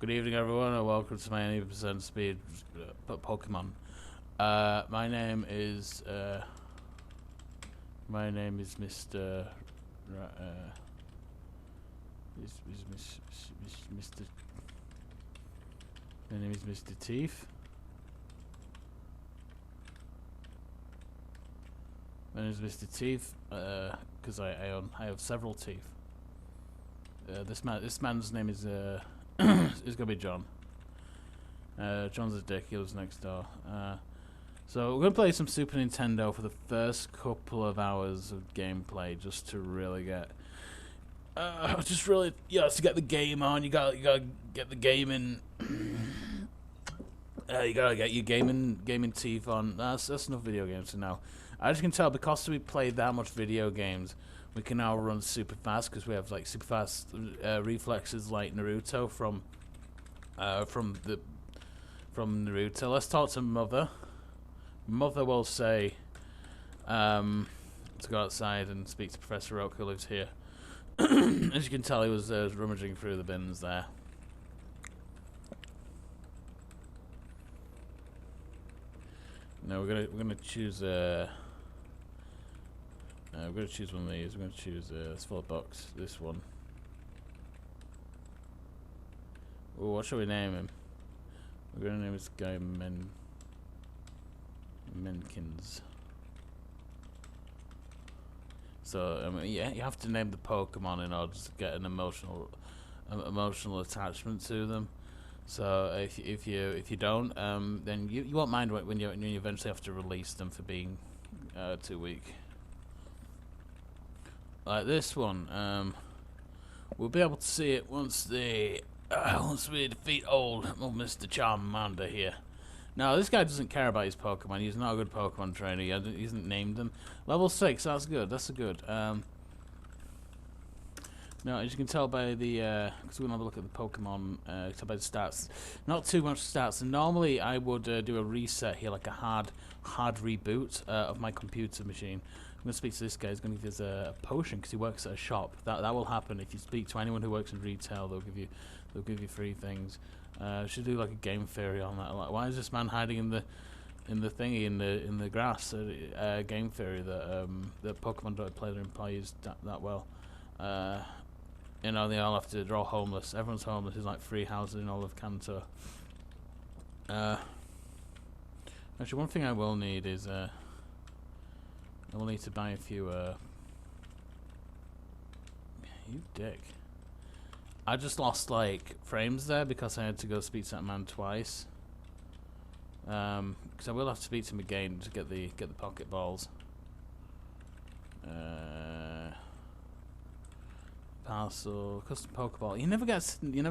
Good evening, everyone, and welcome to my 80% speed Pokemon. My name is Mr. Mr. My name is Mr. Teeth. My name is Mr. Teeth, because I have several teeth. This man's name is is gonna be John. John's a dick. He lives next door. So we're gonna play some Super Nintendo for the first couple of hours of gameplay, just to really get, to get the game on. You gotta get the gaming. You gotta get your gaming teeth on. That's enough video games for now. As you can tell, because we played that much video games, we can now run super fast because we have like super fast reflexes like Naruto from Naruto. Let's talk to Mother. Mother will say to go outside and speak to Professor Oak, who lives here. As you can tell, he was rummaging through the bins there. No, we're gonna choose we're going to choose one of these. We're going to choose this full box. This one. Oh, what shall we name him? We're going to name this guy Menkins. So yeah, you have to name the Pokemon in order to get an emotional attachment to them. So if you don't, then you won't mind when you eventually have to release them for being too weak. Like this one, we'll be able to see it once we defeat old Mr. Charmander here. Now this guy doesn't care about his Pokemon. He's not a good Pokemon trainer. He hasn't named them. Level 6. That's good. That's good. Now, as you can tell by the, because we're gonna have a look at the Pokemon, tell by the stats. Not too much stats. And normally I would do a reset here, like a hard reboot of my computer machine. I'm gonna speak to this guy. He's gonna give us a potion because he works at a shop. That will happen if you speak to anyone who works in retail. They'll give you free things. Should do like a game theory on that. Like, why is this man hiding in the thingy in the grass? Game theory that that Pokemon don't play their employees that well. You know, they all have to draw homeless. Everyone's homeless. There's like 3 houses in all of Kanto. Actually, one thing I will need is I will need to buy a few. You dick. I just lost like frames there because I had to go speak to that man twice. Because I will have to speak to him again to get the Pokeballs. Parcel, custom Pokeball. You never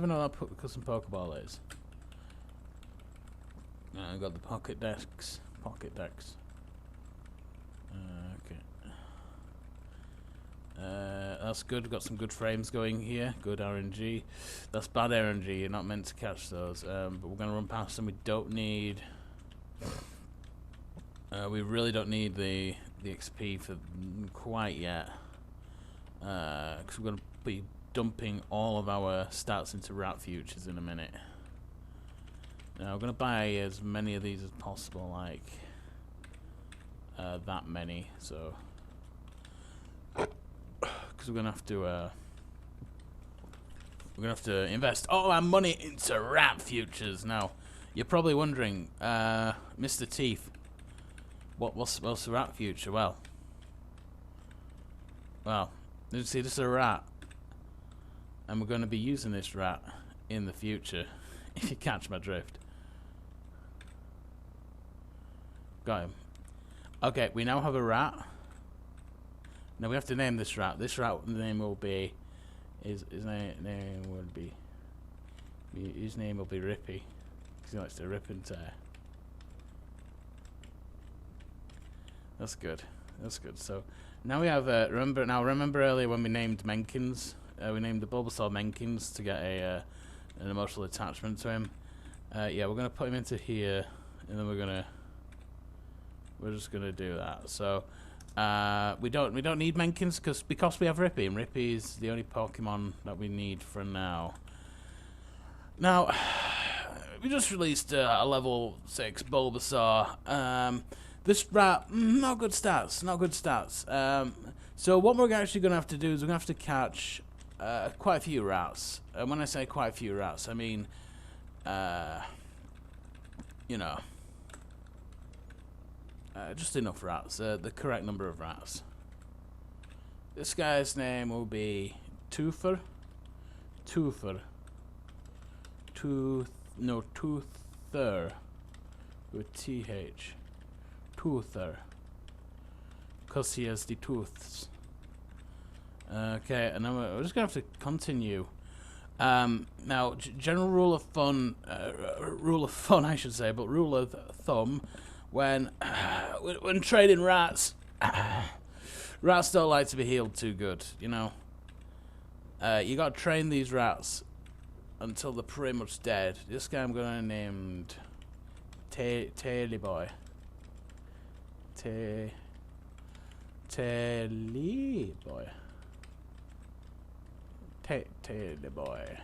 know what custom Pokeball is. I got the Pocket Decks. Okay. That's good. We've got some good frames going here. Good RNG. That's bad RNG. You're not meant to catch those. But we're gonna run past them. We don't need. We really don't need the XP for quite yet. Because we're gonna be dumping all of our stats into Rat Futures in a minute. Now we're gonna buy as many of these as possible, like that many. So, because we're gonna have to invest all our money into Rat Futures. Now, you're probably wondering, Mr. Teeth, what's the Rat Future? Well, you see, this is a rat, and we're going to be using this rat in the future, if you catch my drift. Got him. Okay, we now have a rat. Now we have to name this rat. This rat name will be, his name will be Rippy, because he likes to rip and tear. That's good. That's good. So now we have remember earlier when we named Menkins, we named the Bulbasaur Menkins to get an emotional attachment to him. Yeah, we're gonna put him into here, and then we're just gonna do that. So we don't need Menkins because we have Rippy, and Rippy is the only Pokemon that we need for now. Now, we just released a level 6 Bulbasaur. This rat, not good stats, not good stats. So what we're actually going to have to do is we're going to have to catch quite a few rats. And when I say quite a few rats, I mean, you know, just enough rats, the correct number of rats. This guy's name will be Toother. Toother. Toother. With TH. Toother. Because he has the tooths. Okay, and then we're just going to have to continue. Now, general rule of fun, I should say, but rule of thumb, when trading rats, rats don't like to be healed too good, you know. You got to train these rats until they're pretty much dead. This guy I'm going to name Taily Boy. Taily Boy. Taily Boy.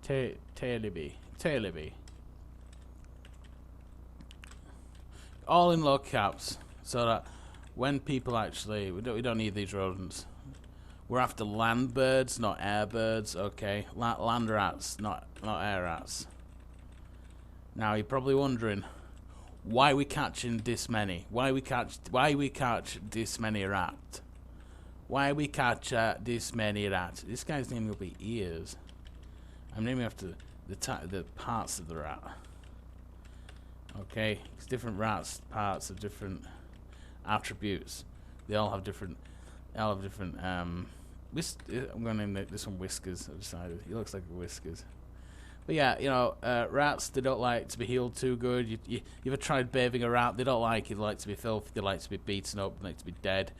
Taily Bee. All in low caps, so that when people actually, we don't need these rodents. We're after land birds, not air birds. Okay, land rats, not air rats. Now you're probably wondering why we catching this many. Why we catch this many rat? Why we catch this many rats? This guy's name will be Ears. I'm naming after the parts of the rat. Okay, it's different rats, parts of different attributes. They all have different. I'm going to name this one Whiskers. I've decided he looks like a Whiskers. But yeah, you know, rats, they don't like to be healed too good. You ever tried bathing a rat? They don't like it. They like to be filthy. They like to be beaten up. They like to be dead.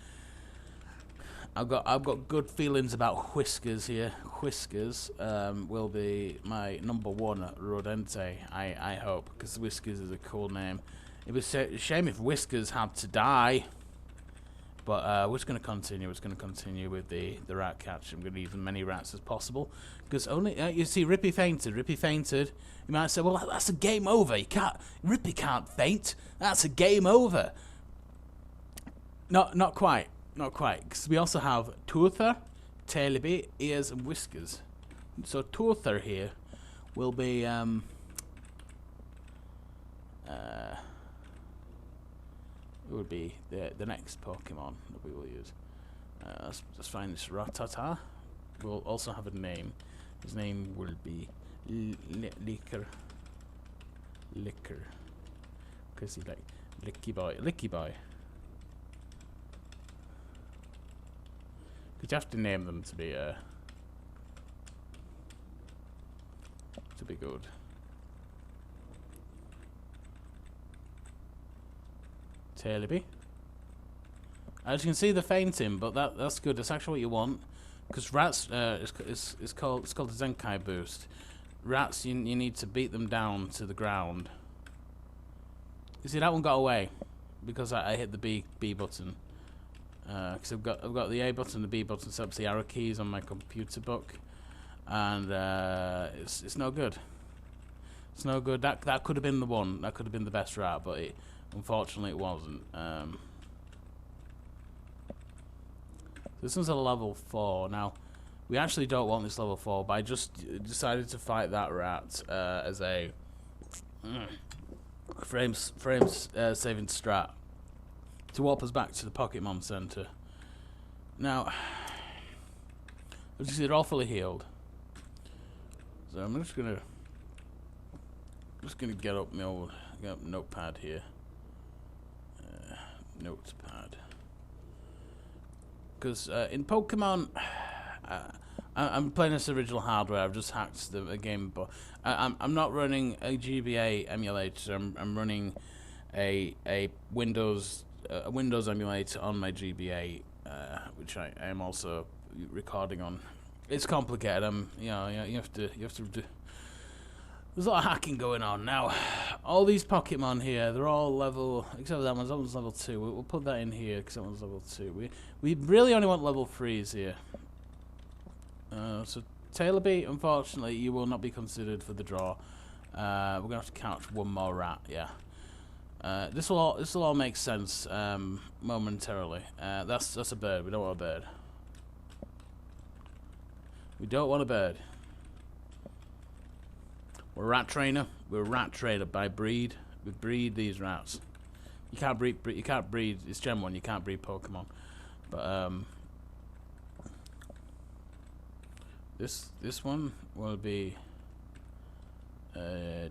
I've got good feelings about Whiskers here. Whiskers will be my #1 Rodente, I hope, because Whiskers is a cool name. It was a shame if Whiskers had to die. But we're just going to continue. We're just going to continue with the rat catch. I'm going to use as many rats as possible. Because only, you see, Rippy fainted. Rippy fainted. You might say, well, that's a game over. Rippy can't faint. That's a game over. Not quite. Not quite. Because we also have Toother, Taily Bee, Ears, and Whiskers. So Toother here will be, it would be the next Pokemon that we will use. Let's find this Rattata. We'll also have a name. His name will be Licker. Because he's like Licky Boy. Licky Boy. Because you have to name them to be good. Taily Bee. As you can see, the fainting, but that's good. That's actually what you want, because rats it's called a Zenkai boost. Rats, you need to beat them down to the ground. You see, that one got away because I hit the B button. Because I've got the A button, the B button, set up the arrow keys on my computer book, and it's no good. It's no good. That could have been the one. That could have been the best rat, but unfortunately it wasn't. This one's a level 4. Now, we actually don't want this level 4, but I just decided to fight that rat as a frames saving strat to warp us back to the Pokémon Center. Now, as you see, they're all fully healed. So I'm just gonna get up my old notepad here. Notepad. Because in Pokemon, I'm playing this original hardware. I've just hacked the game, but I'm not running a GBA emulator. I'm running a Windows emulator on my GBA, which I am also recording on. It's complicated. You have to do. There's a lot of hacking going on now. All these Pokemon here, they're all level, except for that one's level 2. We'll put that in here because that one's level 2. We really only want level 3s here. So Tailor Beat, unfortunately, you will not be considered for the draw. We're gonna have to catch one more rat. Yeah. This will all make sense momentarily. That's a bird. We don't want a bird. We don't want a bird. We're a rat trainer. We're a rat trainer by breed. We breed these rats. You can't breed. You can't breed. It's Gen 1. You can't breed Pokemon. But this one will be de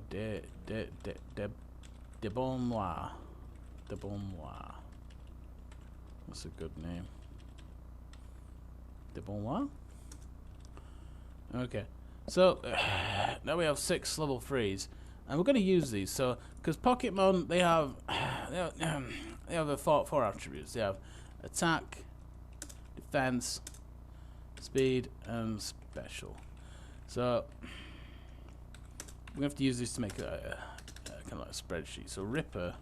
Bon Noir. De Bon Noir. That's a good name. De Bon Noir. Okay. So now we have 6 level 3s, and we're going to use these. So because Pokemon, they have a four attributes. They have attack, defense, speed, and special. So we have to use these to make a kind of like a spreadsheet. So Ripper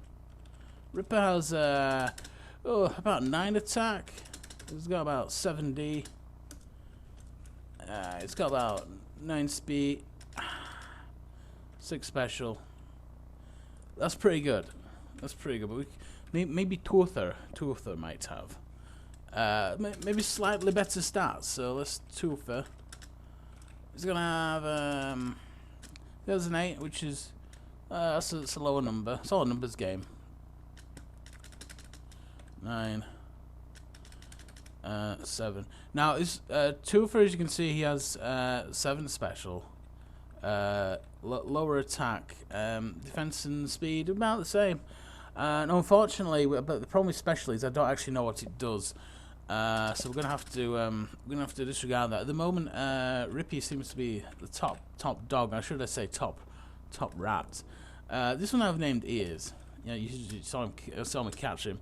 has about 9 attack. It's got about 7D. It's got about 9 speed, 6 special. That's pretty good. That's pretty good. But maybe Toother might have maybe slightly better stats. So let's Toother. He's gonna have there's an 8, which is that's a lower number. It's all a numbers game. 9. 7. Now, is Toother, as you can see, he has 7 special, lower attack, defense and speed about the same. And unfortunately, but the problem with special is I don't actually know what it does. So we're gonna have to disregard that. At the moment, Rippy seems to be the top dog. Or should I say top rat? This one I've named Ears. Yeah, you saw me catch him.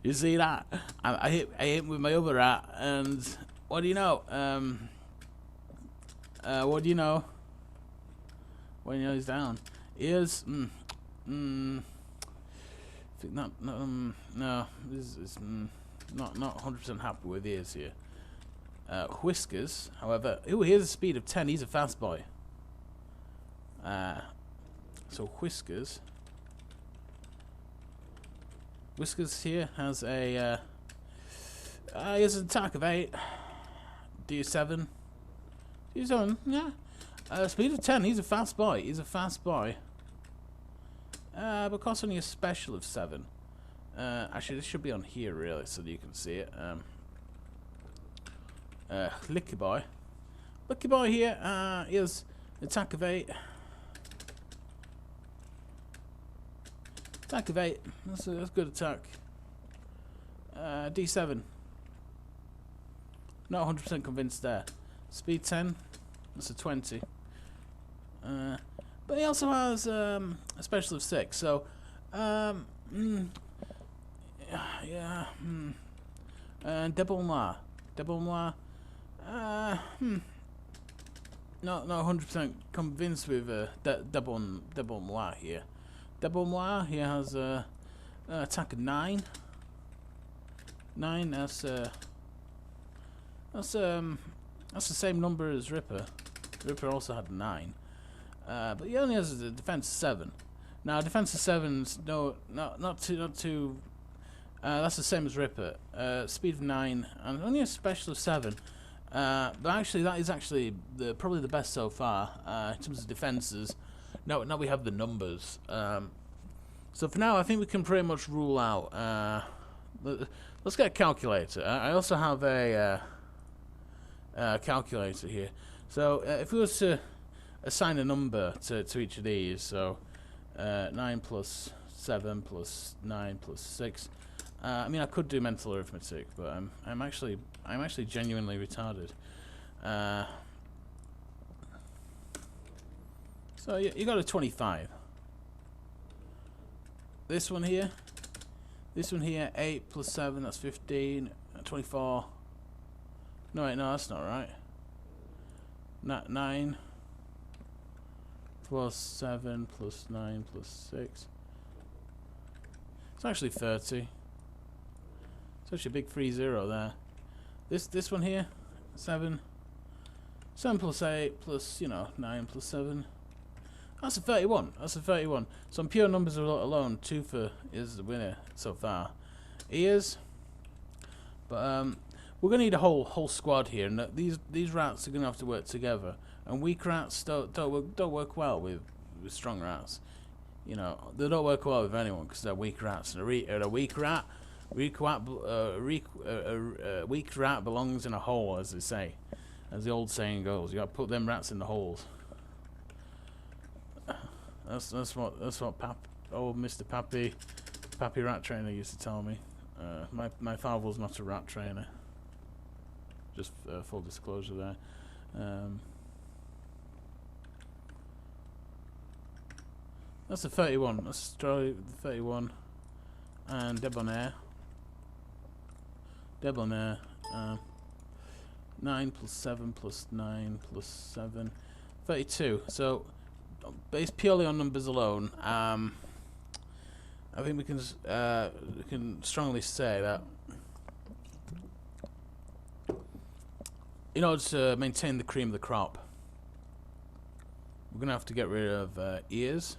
You see that? I hit with my other rat, and what do you know? What do you know? When you know he's down, Ears. I think no. This is not 100% happy with Ears here. Whiskers, however, he has a speed of 10. He's a fast boy. So Whiskers here has a he has an attack of 8. D7. Yeah. Speed of 10. He's a fast boy. But costs only a special of 7. Actually, this should be on here really, so that you can see it. Licky Boy here. He has an attack of 8. Attack of 8. That's a good attack. D7. Not 100% convinced there. Speed 10. That's a 20. But he also has a special of 6. So, yeah. And Debonnoir. Not 100% convinced with Debonnoir here. Debonnoir here has an attack of 9. 9. That's the same number as Ripper. Ripper also had 9. But he only has a defense of 7. Now defense of 7's not too. That's the same as Ripper. Speed of 9 and only a special of 7. But actually, that is actually probably the best so far in terms of defenses. Now we have the numbers. So for now, I think we can pretty much rule out. Let's get a calculator. I also have a calculator here. So if we was to assign a number to each of these, so 9 plus 7 plus 9 plus 6. I mean, I could do mental arithmetic, but I'm actually genuinely retarded. So you got a 25. This one here, 8 plus 7, that's 15. 24. No, wait, no, that's not right. 9 plus 7 plus 9 plus 6. It's actually 30. It's actually a big 30 there. This one here, 7. 7 plus 8 plus, you know, 9 plus 7. That's a 31. That's a 31. So on pure numbers alone, Toother is the winner so far. Ears. But we're gonna need a whole squad here, and these rats are gonna have to work together. And weak rats don't work well with strong rats. You know, they don't work well with anyone because they're weak rats. And a weak rat belongs in a hole, as they say, as the old saying goes. You got to put them rats in the holes. That's what old Mr. Pappy Rat Trainer used to tell me. My father was not a rat trainer. Just full disclosure there. That's a 31. Let's try 31. And Debonair. 9 plus 7 plus 9 plus 7. 32. So, based purely on numbers alone, I think we can strongly say that in order to maintain the cream of the crop, we're going to have to get rid of ears.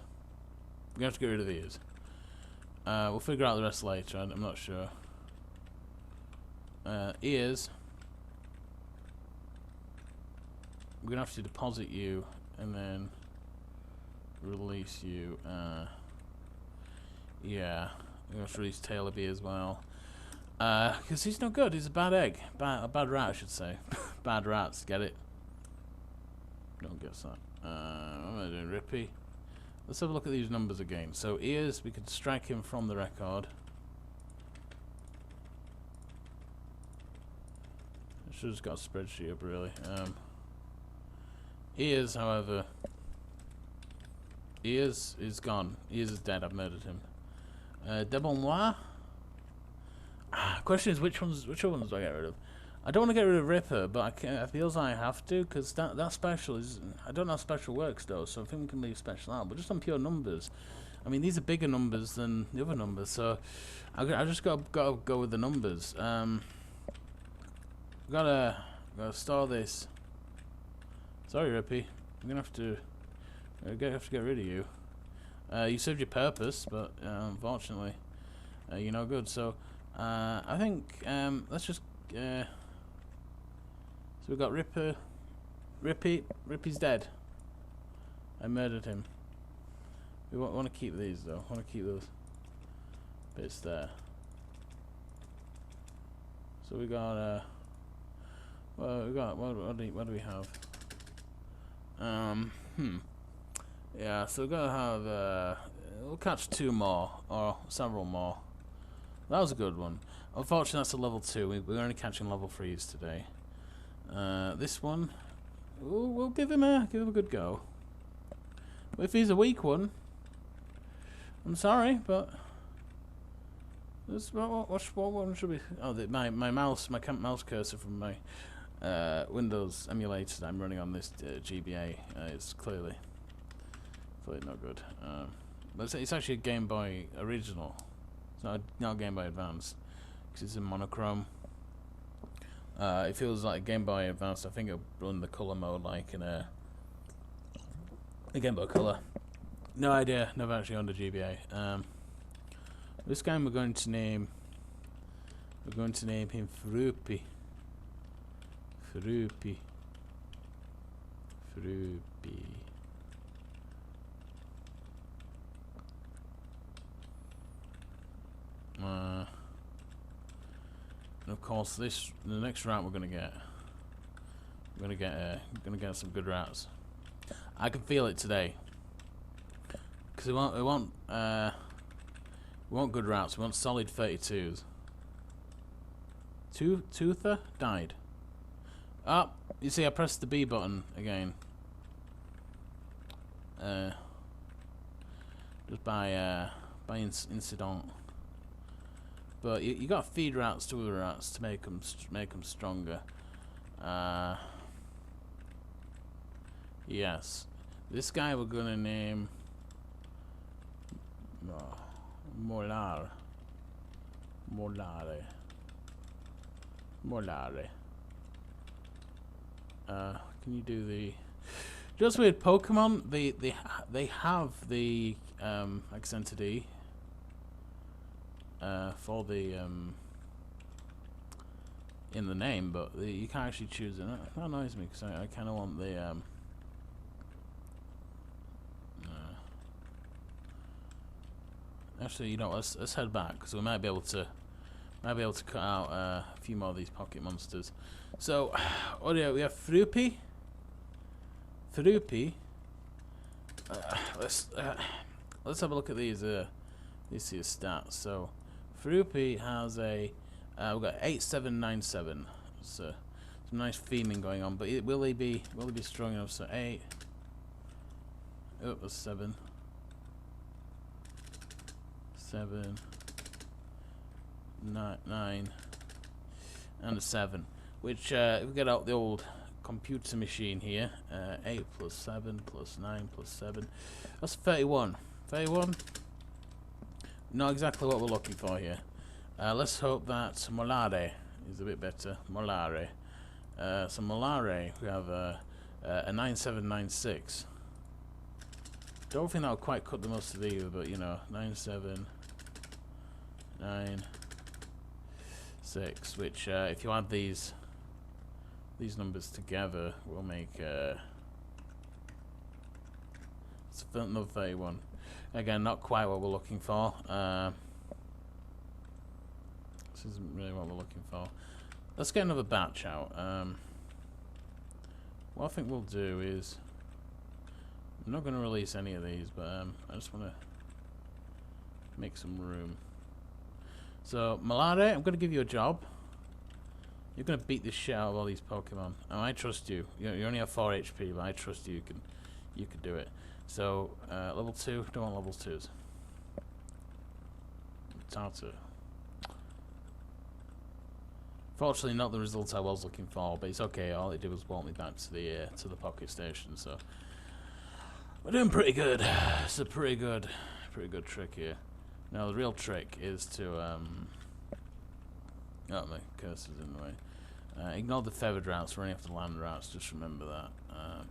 We're going to have to get rid of ears. We'll figure out the rest later, I'm not sure. Ears. We're going to have to deposit you and then release you. Yeah, we're going to have to release Tailorby as well. Because he's no good, he's a bad egg. A bad rat, I should say. Bad rats, get it? Don't guess that. I'm going to do Rippy. Let's have a look at these numbers again. So ears, we could strike him from the record. I should have just got a spreadsheet up, really. Ears, however, Ears is gone. Ears is dead. I've murdered him. Debonoir. Question is, which ones do I get rid of? I don't want to get rid of Ripper, but I feels I have to, because that special is... I don't know how special works, though, so I think we can leave special out. But just on pure numbers. I mean, these are bigger numbers than the other numbers, so I just got to go with the numbers. Gotta store this. Sorry, Rippy. I'm gonna have to get rid of you. You served your purpose, but unfortunately, you're no good. So I think let's just. So we've got Ripper. Rippy's dead. I murdered him. We want to keep these though. Want to keep those bits there. So we got well, we got what do we have? Yeah, so we're gonna have we'll catch 2 more or several more. That was a good one. Unfortunately, that's a level 2. We're only catching level 3s today. This one, we'll give him a good go. But if he's a weak one, I'm sorry, but this what one should be? Oh, my mouse cursor from my Windows emulator that I'm running on this GBA is clearly not good. But it's actually a Game Boy original. It's not Game Boy Advance because it's in monochrome. It feels like Game Boy Advance. I think it'll run the color mode like in a Game Boy Color. No idea. Never actually owned a GBA. This guy we're going to name him Fruppy. Fruppy. And of course, the next rat we're gonna get some good rats. I can feel it today. Because we want good rats. We want solid 32s. Toother died. Oh, you see, I pressed the B button again. Just by incident. But you got to feed rats to other rats to make them stronger. Yes, this guy we're gonna name Molare. Can can you do the? Just weird. Pokemon, they have the Accentity for the in the name, but you can't actually choose it. That annoys me because I kind of want the actually, you know, let's head back because we might be able to cut out a few more of these pocket monsters. So, oh yeah, we have Fruppy. Let's have a look at these here stats. So, Fruppy has a we've got 8797. So some nice theming going on, but will he be strong enough? So 8. Oh, that's 7. 7, 9, and a 7. Which we get out the old computer machine here. 8 plus 7 plus 9 plus 7. That's 31. 31. Not exactly what we're looking for here. Let's hope that Molare is a bit better. Molare. So Molare, we have a 9796. Don't think that would quite cut the mustard either, but you know, 9796, which if you add these numbers together will make it's another 31. Again, not quite what we're looking for. This isn't really what we're looking for. Let's get another batch out. What I think we'll do is, I'm not going to release any of these, but I just want to make some room. So, Malare, I'm going to give you a job. You're going to beat the shit out of all these Pokemon. Oh, I trust you. You only have 4 HP, but I trust you. You can do it. So, level 2. Don't want level 2s. Tartar. Fortunately, not the result I was looking for, but it's okay. All it did was walk me back to the pocket station. So we're doing pretty good. It's a pretty good trick here. Now the real trick is to oh, my cursor's in the way. Ignore the feathered rats. We're running after land rats. Just remember that.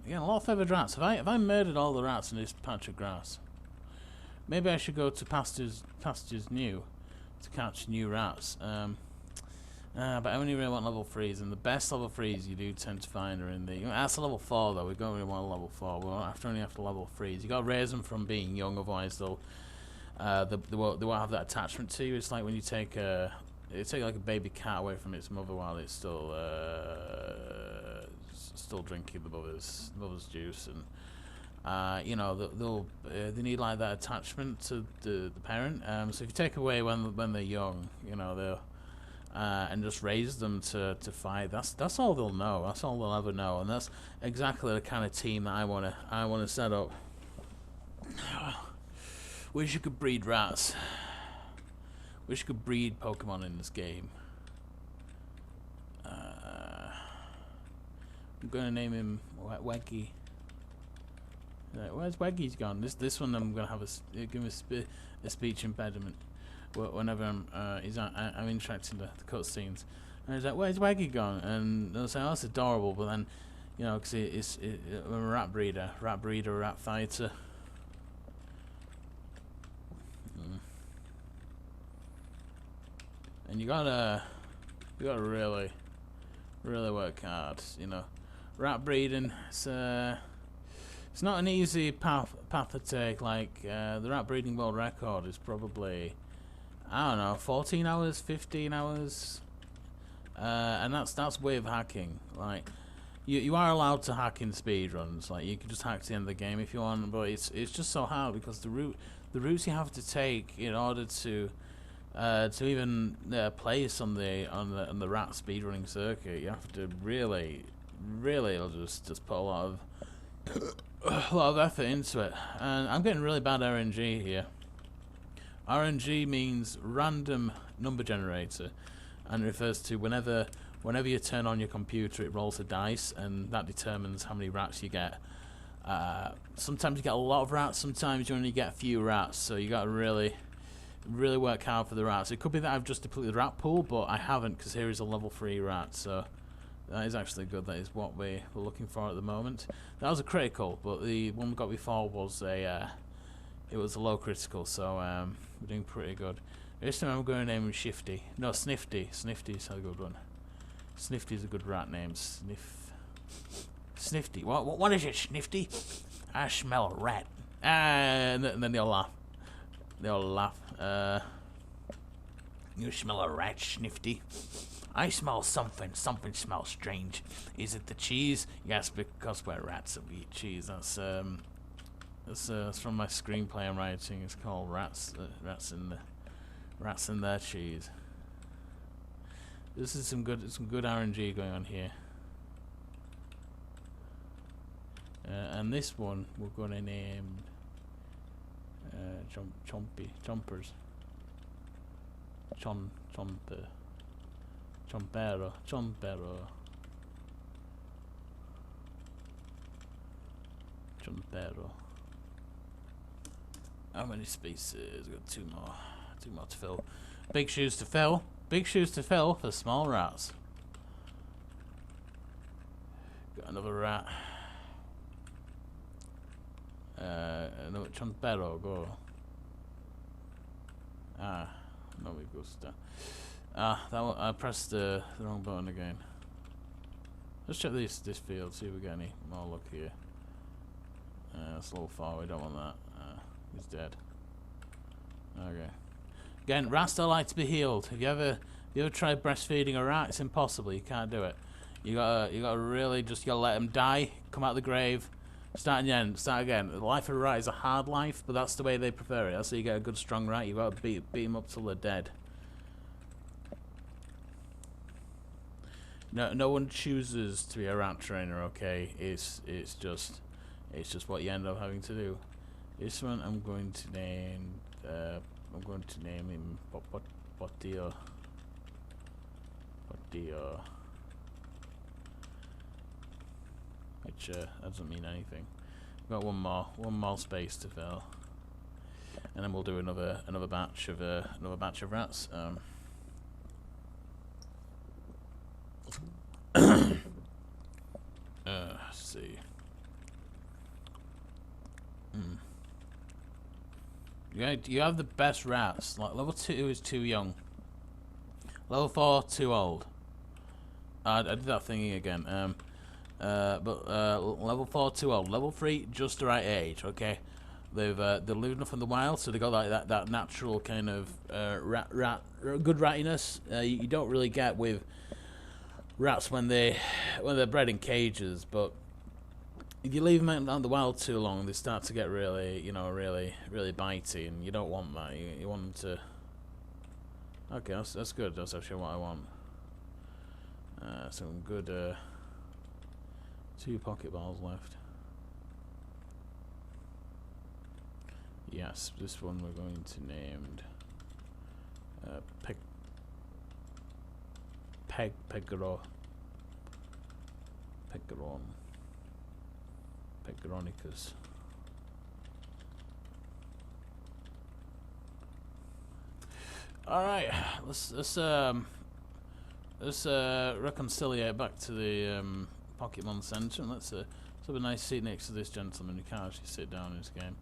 Again, a lot of feathered rats. Have I murdered all the rats in this patch of grass? Maybe I should go to pastures new to catch new rats. But I only really want level 3s, and the best level 3s you do tend to find are in the... That's a level 4 though, we don't really want a level 4, we're only after level 3s. You got to raise them from being young, otherwise they won't have that attachment to you. It's like when you take like a baby cat away from its mother while it's still drinking the mother's juice, and you know, they need like that attachment to the parent. So if you take away when they're young, you know, they'll and just raise them to fight. That's all they'll know. That's all they'll ever know, and that's exactly the kind of team that I wanna set up. Wish you could breed rats. Wish you could breed Pokemon in this game. I'm gonna name him Waggy. Where's Waggy's gone? This one I'm gonna have give him a speech impediment. Whenever I'm interacting the cutscenes, and he's like, "Where's Waggy gone?" And they'll say, "Oh, that's adorable," but then, you know, because I'm a rat breeder, rat fighter. And you gotta really work hard, you know. Rat breeding, it's not an easy path to take. Like the rat breeding world record is probably, I don't know, 14 hours, 15 hours, and that's with hacking. Like, you are allowed to hack in speedruns. Like, you can just hack to the end of the game if you want, but it's just so hard because the routes you have to take in order to even place on the rat speedrunning circuit, you have to really just put a lot of effort into it. And I'm getting really bad RNG here. RNG means random number generator, and refers to whenever you turn on your computer, it rolls a dice, and that determines how many rats you get. Sometimes you get a lot of rats, sometimes you only get a few rats, so you got to really work hard for the rats. It could be that I've just depleted the rat pool, but I haven't, because here is a level 3 rat, so That is actually good. That is what we're looking for at the moment. That was a critical, but the one we got before was a it was a low critical, so we're doing pretty good. This time I'm going to name him Shifty. No, Snifty. Snifty's a good one. Snifty's a good rat name. Snifty. What is it, Snifty? I smell a rat. And then they all laugh. They all laugh. You smell a rat, Snifty. I smell something. Something smells strange. Is it the cheese? Yes, because we're rats and we eat cheese. That's from my screenplay I'm writing. It's called Rats. Rats in their cheese. This is some good RNG going on here. And this one we're gonna name Chompers. Chompero. How many spaces? Got two more to fill. Big shoes to fill. Big shoes to fill for small rats. Got another rat. Another Chompero, go. No me gusta. That one, I pressed the wrong button again. Let's check this field, see if we get any more luck here. That's a little far, we don't want that. He's dead. Okay. Again, rats don't like to be healed. Have you ever tried breastfeeding a rat? It's impossible, you can't do it. You gotta really just let them die, come out of the grave, start again. The life of a rat is a hard life, but that's the way they prefer it. That's how you get a good strong rat. You gotta beat them up till they're dead. No one chooses to be a rat trainer, okay? It's just what you end up having to do. This one I'm going to name him Potio. Which doesn't mean anything. We've got one more space to fill, and then we'll do another batch of rats. Let's see. You have the best rats. Like level 2 is too young. Level 4 too old. I did that thingy again. But level 4 too old. Level 3 just the right age. Okay, they're living enough in the wild, so they got like that natural kind of good rattiness. You don't really get with rats when they're bred in cages, but if you leave them out in the wild too long, they start to get really bitey, and you don't want that. You want them to. Okay, that's good. That's actually what I want. Some good 2 Pokeballs left. Yes, this one we're going to name Pegronicus. All right, let's reconciliate back to the Pokemon Center, and let's have a nice seat next to this gentleman who can't actually sit down in this game.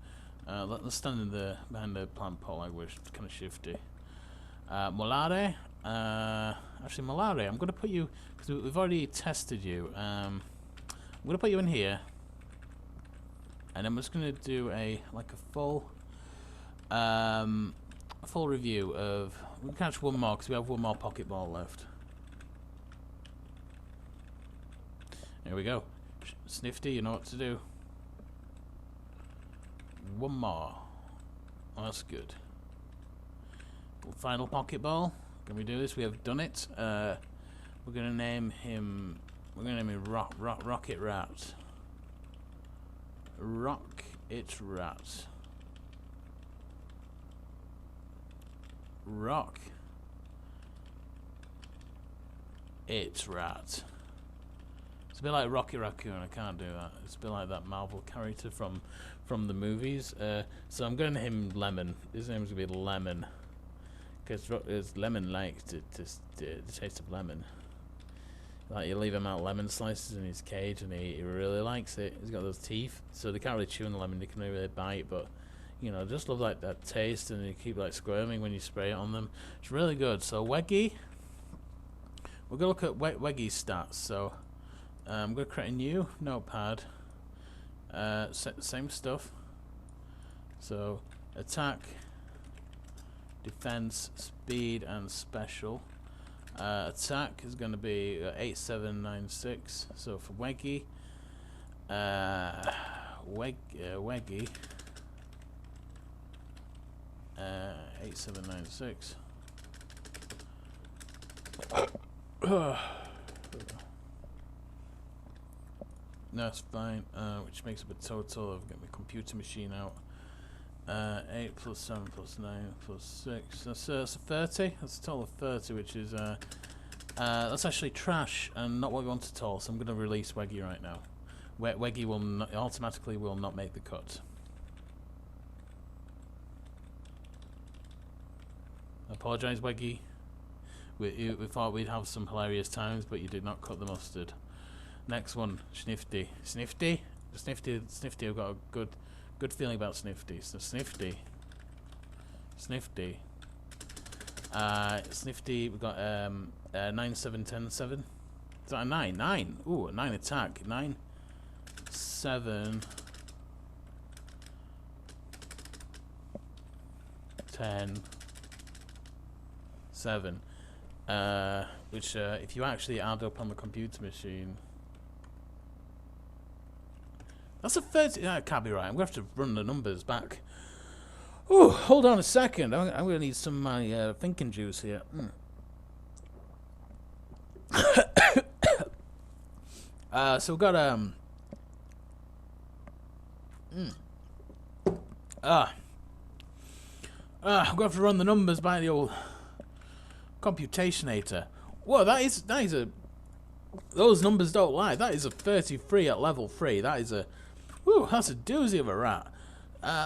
Let's stand behind the plant pot like we're kind of shifty. Molare. Actually, Molare, I'm going to put you, because we've already tested you. I'm going to put you in here, and I'm just going to do a full review of. We can catch one more because we have one more Pokeball left. Here we go. Snifty, you know what to do. One more. Oh, that's good. Final Pokeball. Can we do this? We have done it. We're gonna name him. We're gonna name him Rocket Rat. Rock it Rat. Rock it Rat. It's a bit like Rocky Raccoon. I can't do that. It's a bit like that Marvel character from the movies. So I'm going to name him Lemon. His name's gonna be Lemon, because Lemon likes the taste of lemon. Like, you leave him out lemon slices in his cage, and he really likes it. He's got those teeth, so they can't really chew on the lemon. They can really bite, but you know, just love like that taste, and they keep like squirming when you spray it on them. It's really good. So Weggy, we're gonna look at Weggy's stats. So I'm gonna create a new notepad. Same stuff. So attack, defense, speed, and special. Attack is going to be 8796. So for Weggy, Weggy, 8796. That's fine. Which makes up a total of, get my computer machine out. 8 plus 7 plus 9 plus 6. That's a 30. That's a total of 30, which is that's actually trash and not what we want at all. So I'm going to release Weggy right now. Weggy will not, automatically will not make the cut. I apologise, Weggy. We thought we'd have some hilarious times, but you did not cut the mustard. Next one, Snifty. Snifty. I've got a good feeling about Snifty. So Snifty, we've got 9 7 10 7. Is that a 9? 9. Ooh, a 9 attack. 9 7 10 7. Which if you actually add up on the computer machine, that's a 30. That can't be right. I'm gonna have to run the numbers back. Oh, hold on a second. I'm gonna need some of my thinking juice here. So we've got I'm gonna have to run the numbers by the old computationator. Whoa, that is a. Those numbers don't lie. That is a 33 at level 3. That is a. Whew, that's a doozy of a rat.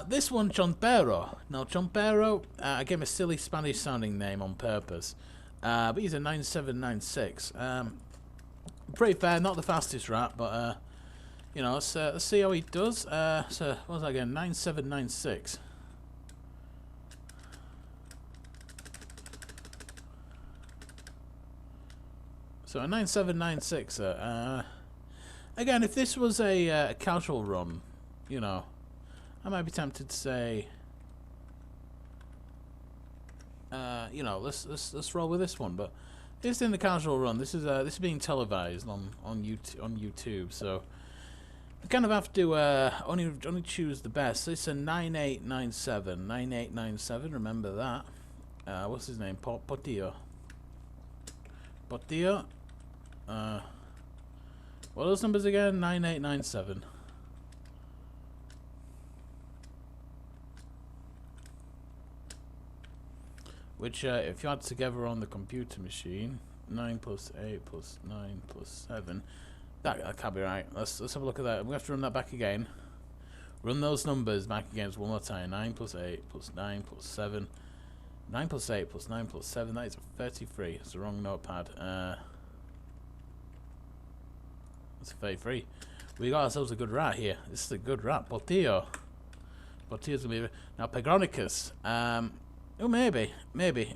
This one, Chompero. Now, Chompero, I gave him a silly Spanish-sounding name on purpose. But he's a 9796. Pretty fair, not the fastest rat, but, you know, let's see how he does. So, what was that again? 9796. So, a 9796. Again, if this was a casual run, you know, I might be tempted to say, you know, let's roll with this one. But this in the casual run, this is being televised on YouTube, so you kind of have to only choose the best. So it's a 9897, 9897. Remember that. What's his name? Portillo. What are those numbers again? 9897. Which, if you add together on the computer machine, 9 plus 8 plus 9 plus 7, that can't be right. Let's have a look at that. We have to run that back again. Run those numbers back again one more time. 9 plus 8 plus 9 plus 7. 9 plus 8 plus 9 plus 7. That is a 33. It's the wrong notepad. That's a 33. We got ourselves a good rat here. This is a good rat. Portillo's gonna be now. Pegronicus. Oh, maybe.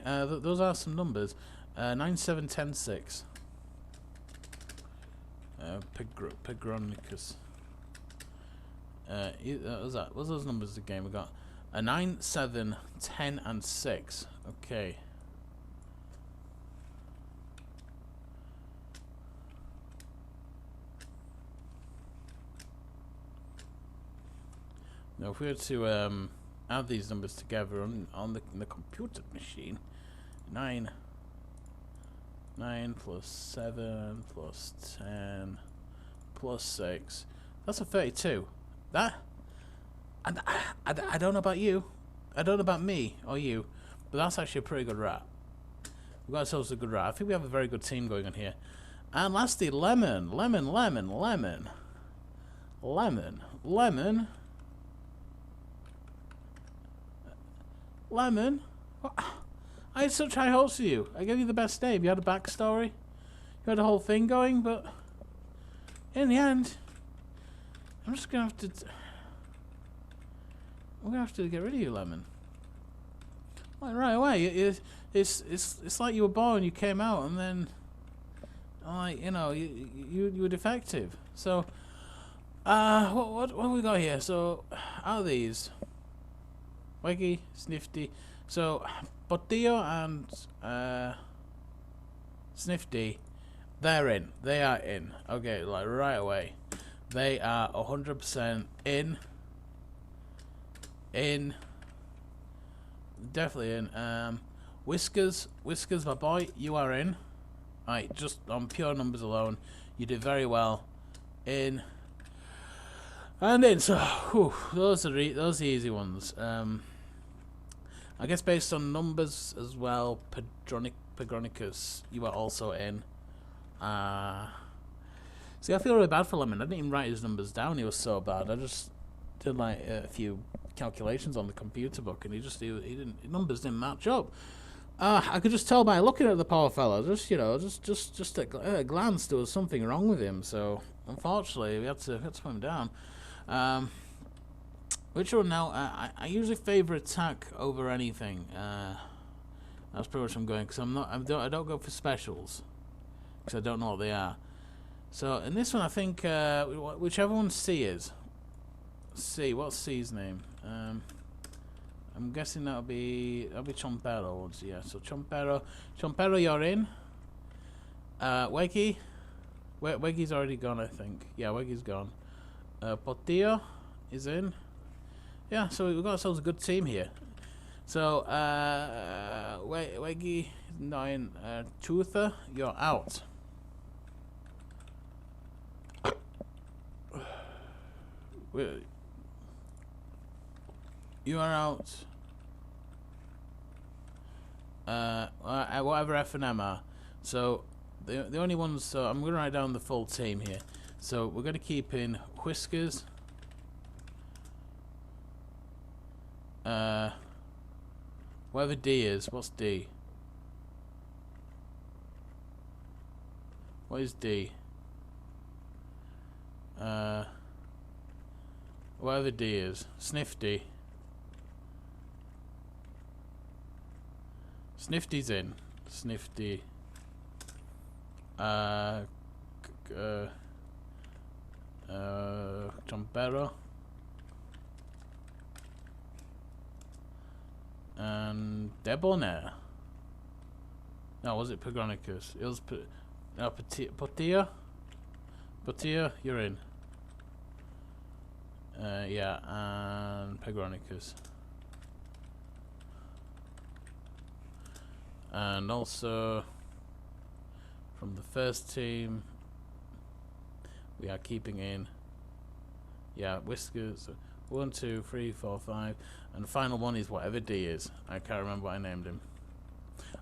Those are some numbers. 9 7 10 6. Pegronicus. What's those numbers again? We got a 9 7 10 and 6. Okay. Now, if we were to add these numbers together on the computer machine, 9 plus 7 plus 10 plus 6, that's a 32. That, I don't know about you, I don't know about me or you, but that's actually a pretty good rat. We've got ourselves a good rat. I think we have a very good team going on here. And lastly, Lemon. Lemon? What? I had such high hopes for you. I gave you the best name. You had a backstory. You had a whole thing going, but in the end, I'm just gonna have to. We're gonna have to get rid of you, Lemon. Like right away. It's like you were born, you came out, and then, like you were defective. So, what have we got here? So, out of these, Weggy, Snifty. So, Portillo and Snifty, they're in. They are in. Okay, like right away. They are 100% in. Definitely in. Whiskers, my boy, you are in. Right, just on pure numbers alone, you did very well. In. And in. So, whew, those are the easy ones. I guess based on numbers as well, Pedronicus, you are also in. See, I feel really bad for Lemon. I didn't even write his numbers down. He was so bad. I just did like a few calculations on the computer book, and he didn't. Numbers didn't match up. I could just tell by looking at the poor fella. Just at a glance, there was something wrong with him. So unfortunately, we had to put him down. Which one now? I usually favour attack over anything. That's pretty much what I'm going, because I don't go for specials, because I don't know what they are. So in this one, I think whichever one C is. C. What's C's name? I'm guessing that'll be Chompero. Yeah. So Chompero, you're in. Weggy. Weggy's already gone, I think. Yeah, Weggy's gone. Portillo is in. Yeah, so we've got ourselves a good team here. So, Weggy, 9, Truther, you're out. You are out. Whatever F and M are. So, the only ones, so I'm going to write down the full team here. So, we're going to keep in Whiskers. Whatever D is, what's D? What is D? Whatever D is. Snifty. Snifty's in. Snifty. Chompero. And Debonair. No, was it Pedronicus? It was Portillo. Portillo, you're in. Yeah, and Pedronicus. And also from the first team, we are keeping in. Yeah, Whiskers. 1, 2, 3, 4, 5, and the final one is whatever D is. I can't remember what I named him.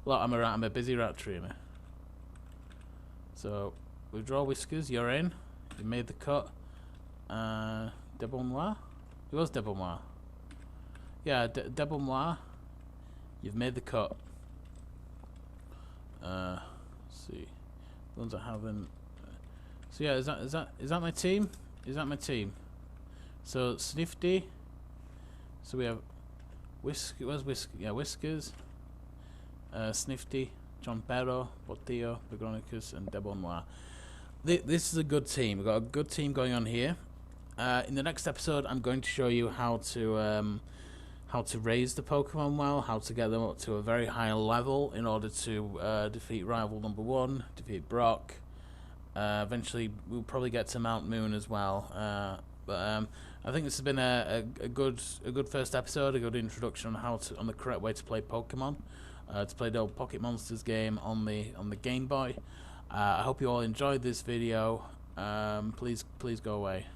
Look, I'm a busy rat trainer. So withdraw Whiskers. You're in. You made the cut. Debonoir. It was Debonoir. Yeah, Debonoir. You've made the cut. Let's see. The ones I haven't. So yeah, is that my team? Is that my team? So Snifty. So we have where's Whiskers? Yeah, Whiskers. Snifty, Chompero, Portillo, Pedronicus, and Debonoir. This is a good team. We've got a good team going on here. In the next episode, I'm going to show you how to raise the Pokemon well, how to get them up to a very high level in order to defeat rival number 1, defeat Brock. Eventually, we'll probably get to Mount Moon as well. But I think this has been a good first episode, a good introduction on the correct way to play Pokemon, to play the old Pocket Monsters game on the Game Boy. I hope you all enjoyed this video. Please go away.